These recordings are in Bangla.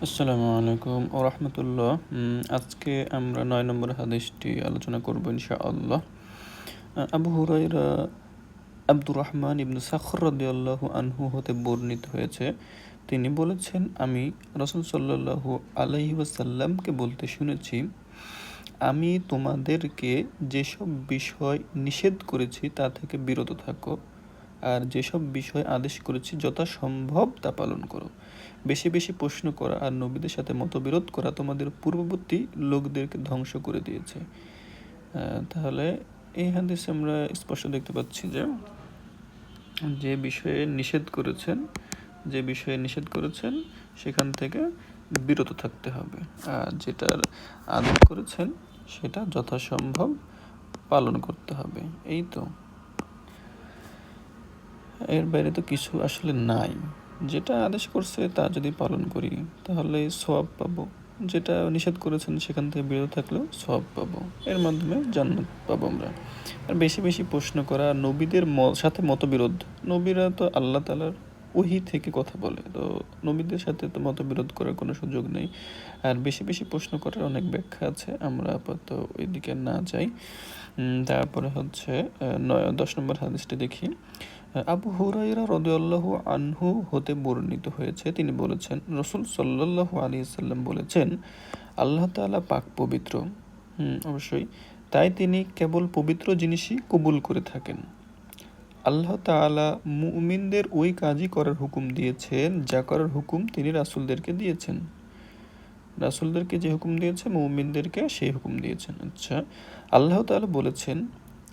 আসসালামু আলাইকুম ও রহমতুল্লাহ। আজকে আমরা 9 নম্বর হাদিসটি আলোচনা করব ইনশাআল্লাহ। আবু হুরায়রা আব্দুর রহমান ইবনু সাখর রাদিয়াল্লাহু আনহু হতে বর্ণিত হয়েছে, তিনি বলেছেন, আমি রাসূল সাল্লাল্লাহু আলাইহি ওয়াসাল্লামকে বলতে শুনেছি, আমি তোমাদেরকে যেসব বিষয় নিষেধ করেছি তা থেকে বিরত থাকো, আর যেসব বিষয় আদেশ করেছি যথাসম্ভব তা পালন করো। বেশি বেশি প্রশ্ন করা আর নবীদের সাথে মতবিরোধ করা তোমাদের পূর্ববর্তী লোকদেরকে ধ্বংস করে দিয়েছে। তাহলে এই হাদিসে আমরা স্পষ্ট দেখতে পাচ্ছি যে যে বিষয়ে নিষেধ করেছেন সেখান থেকে বিরত থাকতে হবে, আর যেটার আদেশ করেছেন সেটা যথাসম্ভব পালন করতে হবে। এই তো, এর বাইরে তো কিছু আসলে নাই। যেটা আদেশ করছে তা যদি পালন করি তাহলে সওয়াব পাবো, যেটা নিষেধ করেছেন সেখান থেকে বিরত থাকলেও সওয়াব পাবো, এর মাধ্যমে জান্নাত পাবো আমরা। আর বেশি বেশি প্রশ্ন করা, নবীদের সাথে মতবিরোধ, নবীরা তো আল্লাহ তাআলার ওহী থেকে কথা বলে, তো নবীদের সাথে তো মতবিরোধ করার কোনো সুযোগ নেই। আর বেশি বেশি প্রশ্ন করার অনেক ব্যাখ্যা আছে, আমরা আপাতত ওই দিকে না যাই। তারপরে হচ্ছে 10 নম্বর হাদিসটি দেখি। আবু হুরায়রা রাদিয়াল্লাহু আনহু হতে বর্ণিত হয়েছে, তিনি বলেছেন, রাসূল সাল্লাল্লাহু আলাইহি সাল্লাম বলেছেন, আল্লাহ তাআলা পাক পবিত্র, অবশ্যই, তাই তিনি কেবল পবিত্র জিনিসই কবুল করে থাকেন। আল্লাহ তাআলা মুমিনদের ওই কাজই করার হুকুম দিয়েছেন যা করার হুকুম তিনি রাসূলদেরকে দিয়েছেন। রাসূলদেরকে যে হুকুম দিয়েছে মুমিনদেরকে সেই হুকুম দিয়েছেন। আচ্ছা, আল্লাহ তাআলা বলেছেন,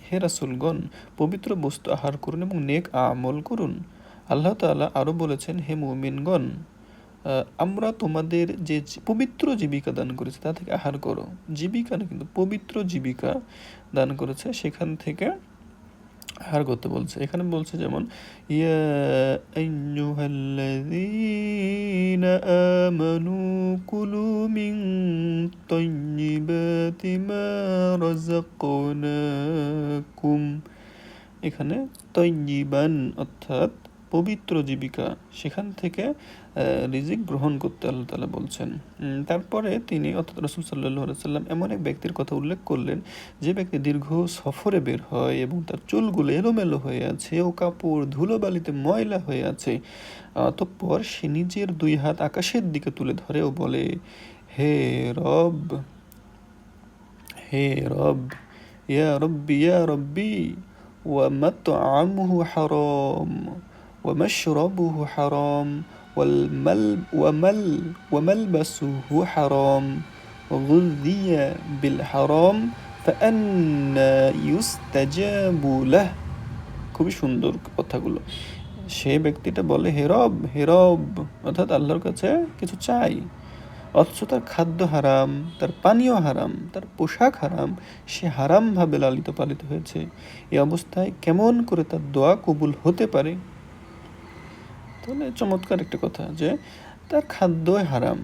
হে রাসূলগণ, পবিত্র বস্তু আহার করুন এবং নেক আমল করুন। আল্লাহ তাআলা আরও বলেছেন, হে মুমিনগণ, আমরা তোমাদের যে পবিত্র জীবিকা দান করেছি তা থেকে আহার করো। জীবিকা না, কিন্তু পবিত্র জীবিকা দান করেছে, সেখান থেকে আহার করতে বলছে। এখানে বলছে যেমন, ইয়া আইয়ুহাল্লাযীনা আমানু কুলু মিন তাইয়্যিবাতি মা রাযাকনাকুম। এখানে তাইয়্যিবান অর্থাৎ পবিত্র জীবিকা, সেখান থেকে রিজিক গ্রহণ করতে আল্লাহ তাআলা বলছেন। তারপরে তিনি অর্থাৎ রাসূল সাল্লাল্লাহু আলাইহি সাল্লাম এমন এক ব্যক্তির কথা উল্লেখ করলেন, যে ব্যক্তি দীর্ঘ সফরে বের হয় এবং তার চুলগুলো এলোমেলো হয়ে আছে ও কাপড় ধুলোবালিতে ময়লা হয়ে আছে। অতঃপর সে নিজের 2 হাত আকাশের দিকে তুলে ধরে ও বলে, হে রব, হে রব, ইয়া রব্বি ইয়া রব্বি, ومطعمه حرام ومشربه حرام وملبسه حرام وغذي بالحرام فأنى يستجاب له। খুবই সুন্দর কথাগুলো। সে ব্যক্তিটা বলে, হে রব, হে রব, অর্থাৎ আল্লাহর কাছে কিছু চাই, অথচ তার খাদ্য হারাম, তার পানীয় হারাম, তার পোশাক হারাম, সে হারামভাবে লালিত পালিত হয়েছে। এই অবস্থায় কেমন করে তার দোয়া কবুল হতে পারে? তাহলে চমৎকার একটা কথা যে তার খাদ্য হারাম,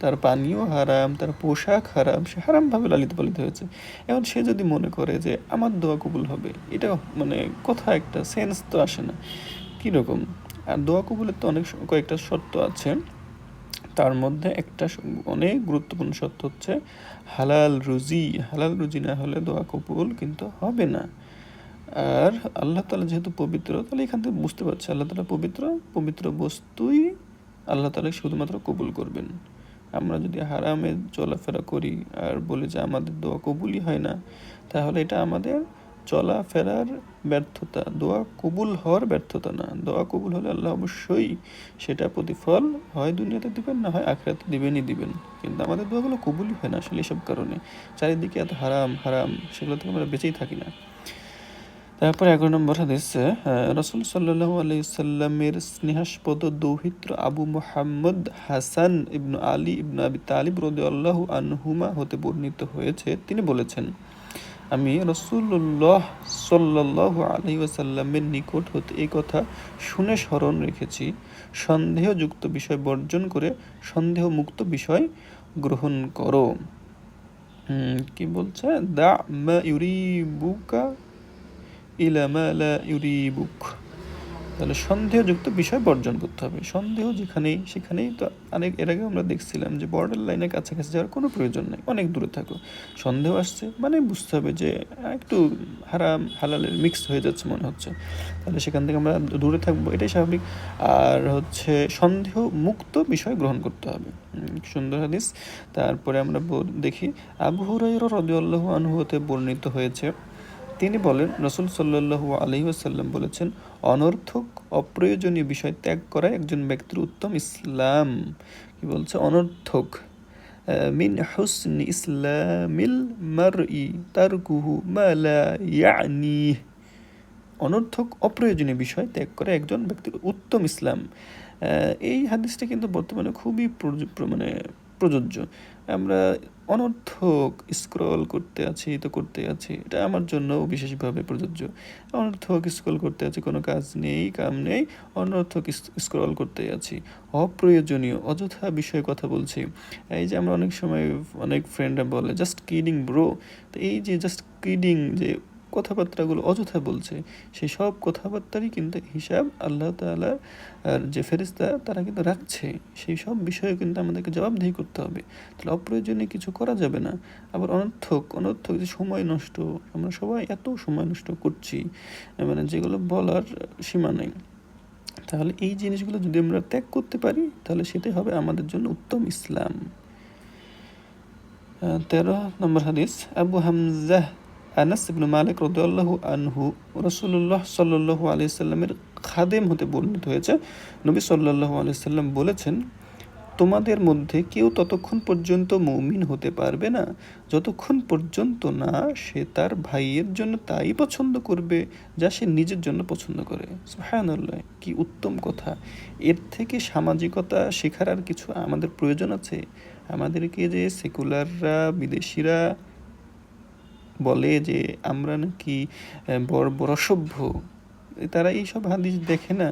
তার পানীয় হারাম, তার পোশাক হারাম, সে হারামভাবে লালিত পালিত হয়েছে। এখন সে যদি মনে করে যে আমার দোয়া কবুল হবে, এটা মানে কথা একটা সেন্স তো আসে না, কীরকম? আর দোয়া কবুলের তো কয়েকটা শর্ত আছে, তার মধ্যে একটা অনেক গুরুত্বপূর্ণ শর্ত হচ্ছে হালাল রুজি। হালাল রুজি না হলে দোয়া কবুল কিন্তু হবে না। আর আল্লাহ তাআলা যেহেতু পবিত্র, তাহলে এখান থেকে বুঝতে পারছি আল্লাহ তাআলা পবিত্র, পবিত্র বস্তুই আল্লাহ তাআলা শুধুমাত্র কবুল করবেন। আমরা যদি হারামে চলাফেরা করি আর বলি যে আমাদের দোয়া কবুলই হয় না, তাহলে এটা আমাদের চলাফেরার ব্যর্থতা, দোয়া কবুল হওয়ার ব্যর্থতা না। দোয়া কবুল হলে আল্লাহ অবশ্যই সেটা প্রতিফল হয় দুনিয়াতে দিবেন, না হয় আখিরাতে দিবেন। কিন্তু আমাদের দোয়াগুলো কবুলই হয় না আসলে এসব কারণে। চারিদিকে এত হারাম হারাম, সেগুলো থেকে আমরা বেঁচেই থাকি না। তারপর 11 নম্বর হাদিসে রাসূল সাল্লাল্লাহু আলাইহি সাল্লামের স্নেহাস্পদ দৌহিত্র আবু মুহাম্মদ হাসান ইবনু আলী ইবনু আবি তালিব রাদিয়াল্লাহু আনহুমা হতে বর্ণিত হয়েছে, তিনি বলেছেন, আমি রাসূলুল্লাহ সাল্লাল্লাহু আলাইহি ওয়াসাল্লামের নিকট হতে এই কথা শুনে স্মরণ রেখেছি, সন্দেহযুক্ত বিষয় বর্জন করে সন্দেহমুক্ত বিষয় গ্রহণ করো। কি বলছে? দা মা ইউরিবুকা ইলা মা লা ইউরিবুক। তাহলে সন্দেহযুক্ত বিষয় বর্জন করতে হবে। সন্দেহ যেখানেই সেখানেই তো এর আগে আমরা দেখছিলাম যে বর্ডার লাইনের কাছাকাছি যাওয়ার কোনো প্রয়োজন নেই, অনেক দূরে থাকো। সন্দেহ আসছে মানে বুঝতে হবে যে একটু হারাম হালালের মিক্স হয়ে যাচ্ছে মনে হচ্ছে, তাহলে সেখান থেকে আমরা দূরে থাকবো, এটাই স্বাভাবিক। আর হচ্ছে সন্দেহ মুক্ত বিষয় গ্রহণ করতে হবে। সুন্দর হাদিস। তারপরে আমরা দেখি আবু হুরায়রা রাদিয়াল্লাহু আনহু হতে বর্ণিত হয়েছে, তিনি বলেন রাসূল সাল্লাল্লাহু আলাইহি ওয়াসাল্লাম বলেছেন, অনর্থক অপ্রয়োজনীয় বিষয় ত্যাগ করা একজন ব্যক্তির উত্তম ইসলাম। কি বলছে? অনর্থক মিন হুসনি ইসলামিল মারই তারকুহু মা লা ইয়ানি। অনর্থক অপ্রয়োজনীয় বিষয় ত্যাগ করে একজন ব্যক্তির উত্তম ইসলাম। এই হাদিসটা কিন্তু বর্তমানে খুবই মানে প্রযোজ্য। আমরা অনর্থক স্ক্রল করতে আছি তো করতে আছি, এটা আমার জন্য বিশেষভাবে প্রযোজ্য। অনর্থক স্ক্রল করতে আছি, কোনো কাজ নেই কাম নেই, অনর্থক স্ক্রল করতে আছি, অপ্রয়োজনীয় অযথা বিষয়ে কথা বলছি। এই যে আমরা অনেক সময় অনেক ফ্রেন্ডরা বলে জাস্ট কিডিং ব্রো, তো এই যে জাস্ট কিডিং যে কথাবার্তাগুলো অযথা বলছে, সেই সব কথাবার্তারই কিন্তু হিসাব আল্লাহ তাআলা আর যে ফেরেশতা তারা কিন্তু রাখছে। সেই সব বিষয়ে কিন্তু আমাদেরকে জবাবদিহি করতে হবে। তাহলে অপ্রয়োজনীয় কিছু করা যাবে না। আবার অনর্থক যে সময় নষ্ট, আমরা সবাই এত সময় নষ্ট করছি, মানে যেগুলো বলার সীমা নেই। তাহলে এই জিনিসগুলো যদি আমরা ত্যাগ করতে পারি তাহলে সেটাই হবে আমাদের জন্য উত্তম ইসলাম। 13 নম্বর হাদিস, আবু হামজাহ আনাস ইবনে মালিক রাদিয়াল্লাহু আনহু রাসূলুল্লাহ সাল্লাল্লাহু আলাইহি সাল্লামের খাদেম হতে বর্ণিত হয়েছে, নবী সাল্লাল্লাহু আলাইহি সাল্লাম বলেছেন, তোমাদের মধ্যে কেউ ততক্ষণ পর্যন্ত মুমিন হতে পারবে না যতক্ষণ পর্যন্ত না সে তার ভাইয়ের জন্য তাই পছন্দ করবে যা সে নিজের জন্য পছন্দ করে। সুবহানাল্লাহ, কি উত্তম কথা! এর থেকে সামাজিকতা শেখার আর কিছু আমাদের প্রয়োজন আছে? আমাদেরকে যে সেকুলাররা, বিদেশিরা বলে যে আমরা নাকি বড় সভ্য, তারা এইসব হাদিস দেখে না।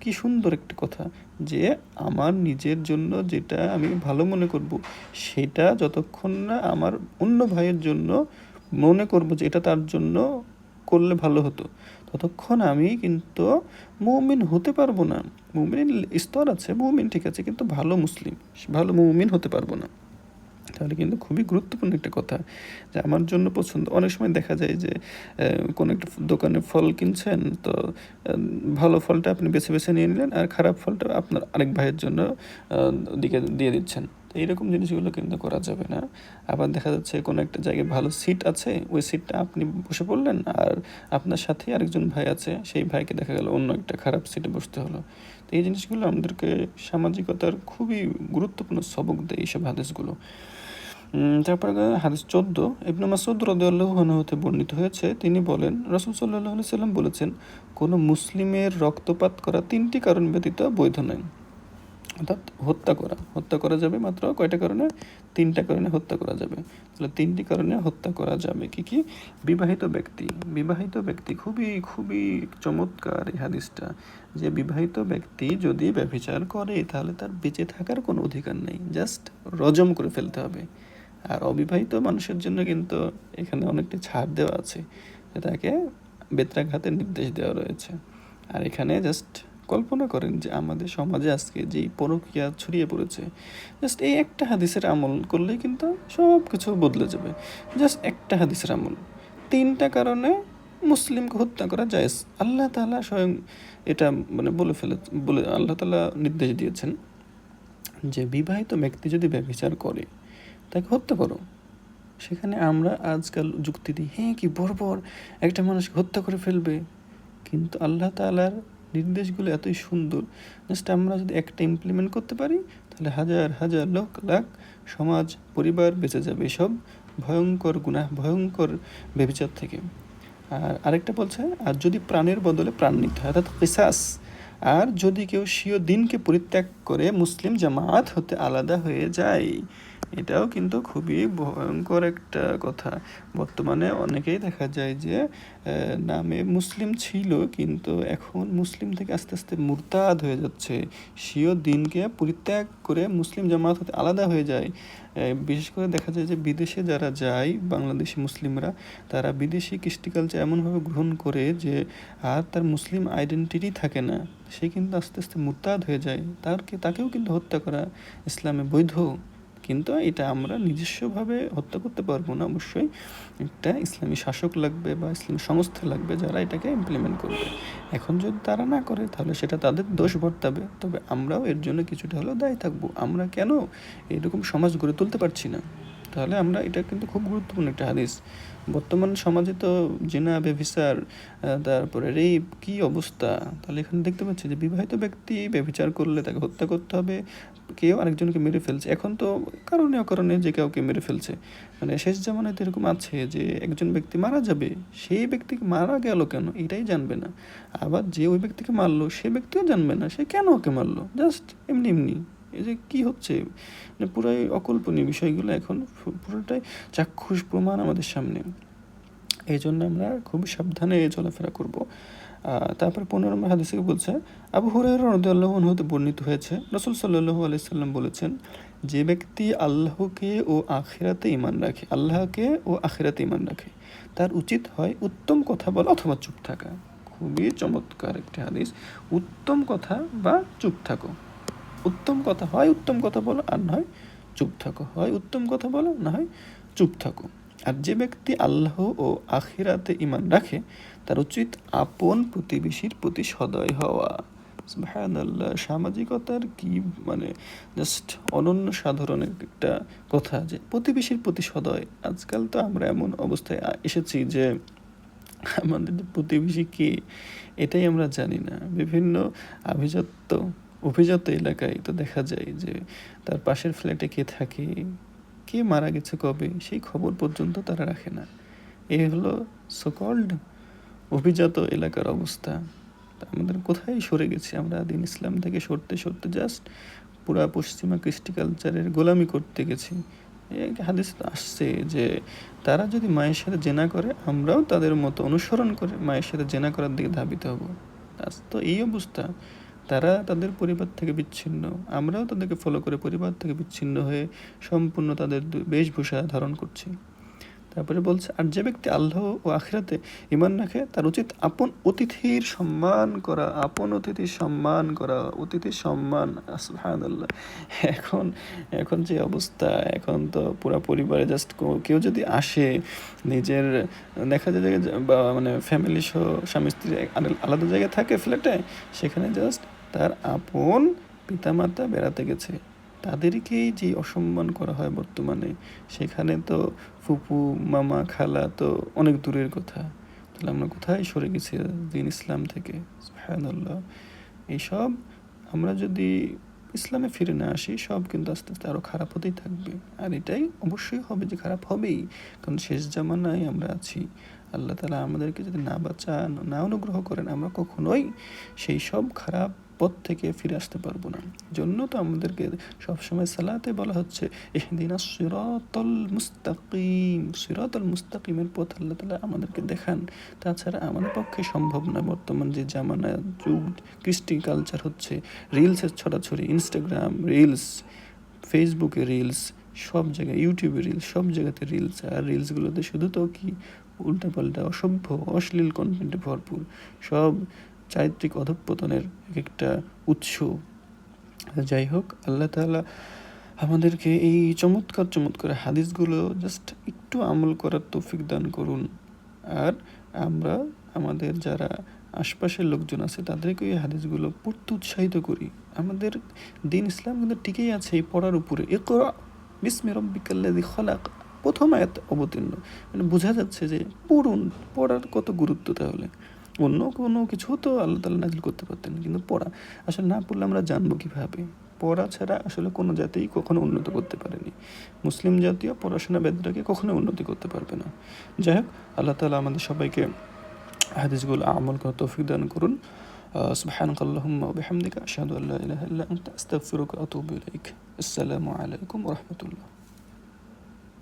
কি সুন্দর একটা কথা যে আমার নিজের জন্য যেটা আমি ভালো মনে করব সেটা যতক্ষণ না আমার অন্য ভাইয়ের জন্য মনে করব যে এটা তার জন্য করলে ভালো হতো, ততক্ষণ আমি কিন্তু মুমিন হতে পারবো না। মুমিনের স্তর আছে, মুমিন ঠিক আছে, কিন্তু ভালো মুসলিম, ভালো মুমিন হতে পারবো না। তাহলে কিন্তু খুবই গুরুত্বপূর্ণ একটা কথা যে আমার জন্য পছন্দ। অনেক সময় দেখা যায় যে কোনো একটা দোকানে ফল কিনছেন, তো ভালো ফলটা আপনি বেছে বেছে নিয়ে নিলেন আর খারাপ ফলটা আপনার আরেক ভাইয়ের জন্য দিকে দিয়ে দিচ্ছেন। তো এইরকম জিনিসগুলো কিন্তু করা যাবে না। আবার দেখা যাচ্ছে কোনো একটা জায়গায় ভালো সিট আছে, ওই সিটটা আপনি বসে পড়লেন আর আপনার সাথে আরেকজন ভাই আছে, সেই ভাইকে দেখা গেল অন্য একটা খারাপ সিটে বসতে হলো। তো এই জিনিসগুলো আমাদেরকে সামাজিকতার খুবই গুরুত্বপূর্ণ সবক দেয় এইসব হাদিসগুলো। তারপরে হাদিস 14, ইবনে মাসউদ রাদিয়াল্লাহু আনহু হতে বর্ণিত হয়েছে, তিনি বলেন রাসূল সাল্লাল্লাহু আলাইহি সাল্লাম বলেছেন, কোনো মুসলিমের রক্তপাত করা 3টি কারণ ব্যতীত বৈধ নয়। অর্থাৎ হত্যা করা যাবে মাত্র কয়টা কারণে? 3টা কারণে হত্যা করা যাবে। তাহলে 3টি কারণে হত্যা করা যাবে। কি? বিবাহিত ব্যক্তি খুবই চমৎকার এই হাদিসটা, যে বিবাহিত ব্যক্তি যদি ব্যভিচার করে তাহলে তার বেঁচে থাকার কোনো অধিকার নেই, জাস্ট রজম করে ফেলতে হবে। আর অবিবাহিত মানুষের জন্য কিন্তু এখানে অনেকটা ছাড় দেওয়া আছে, তাকে বেত্রাঘাতের নির্দেশ দেওয়া রয়েছে। আর এখানে জাস্ট কল্পনা করেন যে আমাদের সমাজে আজকে যেই পরকীয়া ছড়িয়ে পড়েছে, জাস্ট এই একটা হাদিসের আমল করলেই কিন্তু সব কিছু বদলে যাবে। জাস্ট একটা হাদিসের আমল, 3টা কারণে মুসলিমকে হত্যা করা জায়েজ। আল্লাহ তাআলা স্বয়ং এটা মানে বলে আল্লাহ তাআলা নির্দেশ দিয়েছেন যে বিবাহিত ব্যক্তি যদি ব্যভিচার করে তাকে হত্যা করো। সেখানে আমরা আজকাল যুক্তি দিই, হ্যাঁ কি বর্বর, একটা মানুষকে হত্যা করে ফেলবে। কিন্তু আল্লাহ তাআলার নির্দেশগুলো এতই সুন্দর, জাস্ট আমরা যদি একটা ইমপ্লিমেন্ট করতে পারি তাহলে হাজার লাখ সমাজ পরিবার বেঁচে যাবে এসব ভয়ঙ্কর গুনাহ, ভয়ঙ্কর ব্যভিচার থেকে। আর আরেকটা বলছে, আর যদি প্রাণের বদলে প্রাণ নিতে হয়, অর্থাৎ কিসাস। আর যদি কেউ স্বীয় দিনকে পরিত্যাগ করে মুসলিম জামাত হতে আলাদা হয়ে যায়, এটাও কিন্তু খুবই ভয়ঙ্কর একটা কথা। বর্তমানে অনেকেই দেখা যায় যে নামে মুসলিম ছিল, কিন্তু এখন মুসলিম থেকে আস্তে আস্তে মুরতাদ হয়ে যাচ্ছে। স্বীয় দিনকে পরিত্যাগ করে মুসলিম জামাত হতে আলাদা হয়ে যায়। বিশেষ করে দেখা যায় যে বিদেশে যারা যায় বাংলাদেশি মুসলিমরা, তারা বিদেশি কৃষ্টি কালচার এমনভাবে গ্রহণ করে যে আর তার মুসলিম আইডেন্টিটি থাকে না। সে কিন্তু আস্তে আস্তে মুরতাদ হয়ে যায়। তাকেও কিন্তু হত্যা করা ইসলামে বৈধ। কিন্তু এটা আমরা নিজস্বভাবে হত্যা করতে পারবো না। অবশ্যই একটা ইসলামী শাসক লাগবে বা ইসলামী সংস্থা লাগবে যারা এটাকে ইমপ্লিমেন্ট করবে। এখন যদি তারা না করে তাহলে সেটা তাদের দোষ বর্তাবে, তবে আমরাও এর জন্য কিছুটা হলেও দায়ী থাকবো। আমরা কেন এরকম সমাজ গড়ে তুলতে পারছি না? তাহলে আমরা, এটা কিন্তু খুব গুরুত্বপূর্ণ একটা হাদিস। বর্তমান সমাজে তো জিনা, ব্যভিচার, তারপরে রেপ, কি অবস্থা! তাহলে এখানে দেখতে পাচ্ছি যে বিবাহিত ব্যক্তি ব্যভিচার করলে তাকে হত্যা করতে হবে, কেউ আরেকজনকে মেরে ফেলছে। এখন তো কারণে অকারণে যে কাউকে মেরে ফেলছে। মানে শেষ জামানায় তো এরকম আছে যে একজন ব্যক্তি মারা যাবে, সেই ব্যক্তিকে মারা গেল কেন এটাই জানবে না। আবার যে ওই ব্যক্তিকে মারলো সে ব্যক্তিও জানবে না সে কেন ওকে মারলো, জাস্ট এমনি এমনি। এই যে কী হচ্ছে, মানে পুরাই অকল্পনীয় বিষয়গুলো এখন পুরোটাই চাক্ষুষ প্রমাণ আমাদের সামনে। এই জন্য আমরা খুব সাবধানে চলাফেরা করব। তারপর 15 নম্বর হাদিসে বলছে, আবু হুরায়রা রাদিয়াল্লাহু আনহু হতে বর্ণিত হয়েছে, রাসূল সাল্লাল্লাহু আলাইহি সাল্লাম বলেছেন, যে ব্যক্তি আল্লাহকে ও আখিরাতে ঈমান রাখে, আল্লাহকে ও আখিরাতে ঈমান রাখে, তার উচিত হয় উত্তম কথা বলা অথবা চুপ থাকা। খুবই চমৎকার একটি হাদিস। উত্তম কথা বা চুপ থাকো। উত্তম কথা হয় উত্তম কথা বলো, আর না হয় চুপ থাকো। হয় উত্তম কথা বলো, না হয় চুপ থাকো। আর যে ব্যক্তি আল্লাহ ও আখিরাতে ঈমান রাখে, তার উচিত আপন প্রতিবেশীর প্রতি সদয় হওয়া। সুবহানাল্লাহ, সামাজিকতার কি মানে জাস্ট অনন্য সাধারণ একটা কথা যে প্রতিবেশীর প্রতি সদয়। আজকাল তো আমরা এমন অবস্থায় এসেছি যে আমাদের প্রতিবেশী কে এটাই আমরা জানি না। বিভিন্ন অভিজাত এলাকায় তো দেখা যায় যে তার পাশের ফ্ল্যাটে কে থাকে, কে মারা গেছে কবে, সেই খবর পর্যন্ত তারা রাখে না। এই হলো সোকল্ড অভিজাত এলাকার অবস্থা। আমাদের কোথায় সরে গেছি আমরা? দিন ইসলাম থেকে সরতে সরতে জাস্ট পুরা পশ্চিমা কৃষ্টি কালচারের গোলামি করতে গেছি। এই হাদিস আসছে যে তারা যদি মায়ের সাথে জেনা করে, আমরাও তাদের মতো অনুসরণ করে মায়ের সাথে জেনা করার দিকে ধাবিত হব। আজ তো এই অবস্থা। তারা তাদের পরিবার থেকে বিচ্ছিন্ন, আমরাও তাদেরকে ফলো করে পরিবার থেকে বিচ্ছিন্ন হয়ে সম্পূর্ণ তাদের বেশভূষা ধারণ করছি। তারপরে বলছে, আর যে ব্যক্তি আল্লাহ ও আখিরাতে ঈমান রাখে, তার উচিত আপন অতিথির সম্মান করা। আপন অতিথির সম্মান করা, অতিথির সম্মান। সুবহানাল্লাহ। এখন এখন যে অবস্থা, এখন তো পুরা পরিবারে জাস্ট কেউ যদি আসে, নিজের দেখা যায় যে বা মানে ফ্যামিলি সহ স্বামী স্ত্রী আলাদা জায়গায় থাকে ফ্ল্যাটে, সেখানে জাস্ট তার আপন পিতামাতা বেড়াতে গেছে, তাদেরকেই যে অসম্মান করা হয় বর্তমানে। সেখানে তো ফুপু, মামা, খালা তো অনেক দূরের কথা। তাহলে আমরা কোথায় সরে গেছি দিন ইসলাম থেকে? সুবহানাল্লাহ। এইসব আমরা যদি ইসলামে ফিরে না আসি, সব কিন্তু আস্তে আস্তে আরও খারাপ হতেই থাকবে। আর এটাই অবশ্যই হবে যে খারাপ হবেই, কারণ শেষ জামানায় আমরা আছি। আল্লাহ তাআলা আমাদেরকে যদি না বাঁচান, না অনুগ্রহ করেন, আমরা কখনোই সেই সব খারাপ পথ থেকে ফিরে আসতে পারবো না। জন্য তো আমাদেরকে সবসময় সালাতে বলা হচ্ছে, ইহদিনাস সিরাতাল মুস্তাকিম। সিরাতাল মুস্তাকিমের পথ আল্লাহ তাআলা আমাদেরকে দেখান। তাছাড়া আমাদের পক্ষে সম্ভব না। বর্তমান যে জামানা, যুগ, কৃষ্টি কালচার হচ্ছে, রিলসের ছড়াছড়ি, ইনস্টাগ্রাম রিলস, ফেসবুকে রিলস, সব জায়গায় ইউটিউবে রিলস, সব জায়গাতে রিলস। আর রিলসগুলোতে শুধু তো কি উল্টাপাল্টা অসভ্য অশ্লীল কন্টেন্টে ভরপুর, সব চারিত্রিক অধঃপতনের এক একটা উৎস। যাই হোক, আল্লাহ তাআলা আমাদেরকে এই চমৎকার চমৎকার হাদিসগুলো জাস্ট একটু আমল করার তৌফিক দান করুন। আর আমরা আমাদের যারা আশপাশের লোকজন আছে তাদেরকে এই হাদিসগুলো পড়তে উৎসাহিত করি। আমাদের দিন ইসলাম কিন্তু টিকেই আছে এই পড়ার উপরে। ইকরা বিসমি রাব্বিকাল্লাযী খালাক, প্রথম আয়াত অবতীর্ণ। মানে বোঝা যাচ্ছে যে পড়ুন, পড়ার কত গুরুত্ব। তাহলে অন্য কোনো কিছু তো আল্লাহ তাআলা নাযিল করতে পারতেন, কিন্তু পড়া আসলে না পড়লে আমরা জানবো কীভাবে? পড়া ছাড়া আসলে কোনো জাতিই কখনো উন্নত করতে পারেনি। মুসলিম জাতীয় পড়াশোনা বেদটাকে কখনো উন্নতি করতে পারবে না। যাই হোক, আল্লাহ তাআলা আমাদের সবাইকে হাদিসগুলো আমল করার তৌফিক দান করুন। সুবহানাকাল্লাহুম্মা ওয়া বিহামদিকা আশহাদু আল্লা ইলাহা ইল্লা আনতা আস্তাগফিরুকা ওয়া আতুবু ইলাইক। আসসালামু আলাইকুম ওয়া রাহমাতুল্লাহ।